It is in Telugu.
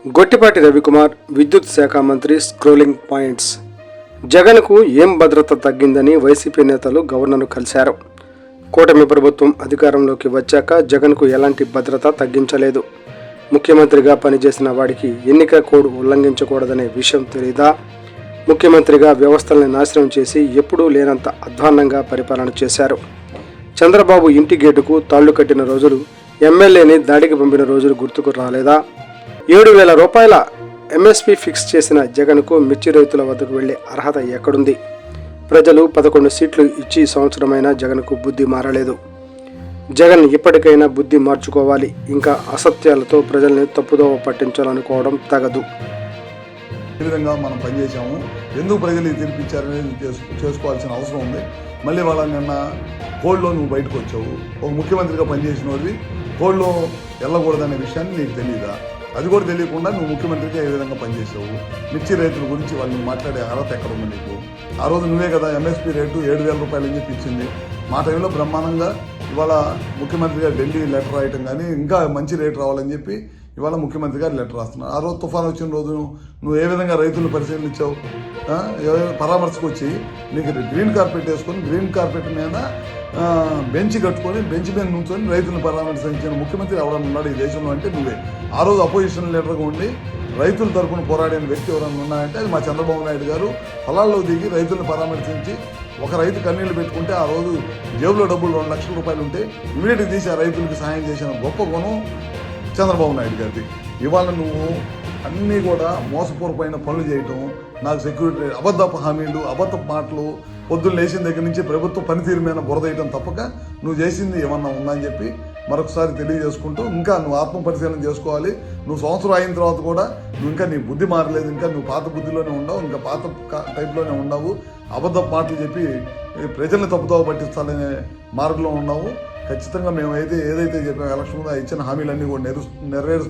గొట్టిపాటి రవికుమార్ విద్యుత్ శాఖ మంత్రి స్క్రోలింగ్ పాయింట్స్. జగన్కు ఏం భద్రత తగ్గిందని వైసీపీ నేతలు గవర్నర్ను కలిశారు. కూటమి ప్రభుత్వం అధికారంలోకి వచ్చాక జగన్కు ఎలాంటి భద్రత తగ్గించలేదు. ముఖ్యమంత్రిగా పనిచేసిన వాడికి ఎన్నికల కోడ్ ఉల్లంఘించకూడదనే విషయం తెలీదా? ముఖ్యమంత్రిగా వ్యవస్థల్ని నాశనం చేసి ఎప్పుడూ లేనంత అధ్వాన్నంగా పరిపాలన చేశారు. చంద్రబాబు ఇంటి గేటుకు తాళ్లు కట్టిన రోజులు, ఎమ్మెల్యేని దాడికి పంపిన రోజులు గుర్తుకు రాలేదా? 7,000 రూపాయల ఎంఎస్పీ ఫిక్స్ చేసిన జగన్కు మిర్చి రైతుల వద్దకు వెళ్లే అర్హత ఎక్కడుంది? ప్రజలు 11 సీట్లు ఇచ్చి సంవత్సరమైనా జగన్కు బుద్ధి మారలేదు. జగన్ ఇప్పటికైనా బుద్ధి మార్చుకోవాలి. ఇంకా అసత్యాలతో ప్రజల్ని తప్పుదోవ పట్టించాలనుకోవడం తగదు. ఈ విధంగా మనం పనిచేసాము, ఎందుకు ప్రజలు తీర్పిచ్చారనేది చేసుకోవాల్సిన అవసరం ఉంది. మళ్ళీ వాళ్ళ నిన్న కోడ్లో నువ్వు బయటకు వచ్చావు. ఒక ముఖ్యమంత్రిగా పనిచేసిన వాళ్ళవి కోడ్లో వెళ్ళకూడదనే విషయాన్ని నీకు తెలియదా? అది కూడా తెలియకుండా నువ్వు ముఖ్యమంత్రిగా ఏ విధంగా పనిచేసావు? మిర్చి రైతుల గురించి వాళ్ళు మాట్లాడే అర్హత ఎక్కడ ఉంది నీకు? ఆ రోజు నువ్వే కదా ఎంఎస్పీ రేటు 7,000 రూపాయలు అని చెప్పి ఇచ్చింది. మా టైంలో బ్రహ్మాండంగా ఇవాళ ముఖ్యమంత్రిగా ఢిల్లీ లెటర్ రాయటం కానీ ఇంకా మంచి రేటు రావాలని చెప్పి ఇవాళ ముఖ్యమంత్రి గారు లెటర్ రాస్తున్నారు. ఆ రోజు తుఫాను వచ్చిన రోజు నువ్వు ఏ విధంగా రైతులను పరిశీలించావు? పరామర్శకు వచ్చి నీకు గ్రీన్ కార్పెట్ వేసుకొని గ్రీన్ కార్పెట్ మీద బెంచ్ కట్టుకొని బెంచ్ మీద నుంచొని రైతులను పరామర్శించిన ముఖ్యమంత్రి ఎవరైనా ఉన్నాడు ఈ దేశంలో అంటే నువ్వే. ఆ రోజు అపోజిషన్ లీడర్గా ఉండి రైతుల తరఫున పోరాడిన వ్యక్తి ఎవరైనా ఉన్నాయంటే అది మా చంద్రబాబు నాయుడు గారు. పొలాల్లో దిగి రైతులను పరామర్శించి ఒక రైతు కన్నీళ్లు పెట్టుకుంటే ఆ రోజు జేబులో డబ్బులు 2 లక్షల రూపాయలు ఉంటే ఇమీడియట్గా తీసి ఆ రైతులకు సాయం చేసిన గొప్ప గుణం చంద్రబాబు నాయుడు గారిది. ఇవాళ నువ్వు అన్నీ కూడా మోసపూర్వమైన పనులు చేయటం, నాకు సెక్యూరిటీ అబద్ధపు హామీలు, అబద్ధపు మాటలు, పొద్దున్న లేచిన దగ్గర నుంచి ప్రభుత్వ పనితీరు మీద బురదేయటం తప్పక నువ్వు చేసింది ఏమన్నా ఉందని చెప్పి మరొకసారి తెలియజేసుకుంటూ ఇంకా నువ్వు ఆత్మపరిశీలన చేసుకోవాలి. నువ్వు సంవత్సరం అయిన తర్వాత కూడా నువ్వు ఇంకా నీ బుద్ధి మారలేదు, ఇంకా నువ్వు పాత బుద్ధిలోనే ఉండవు, ఇంకా పాత టైప్లోనే ఉండవు. అబద్ధపు మాటలు చెప్పి ప్రజల్ని తప్పుదోవ పట్టించాలనే మార్గంలో ఉన్నావు. ఖచ్చితంగా మేము ఏదైతే చెప్పాము ఎలక్షన్ ఇచ్చిన హామీలన్నీ కూడా నెరవేరుస్తాం.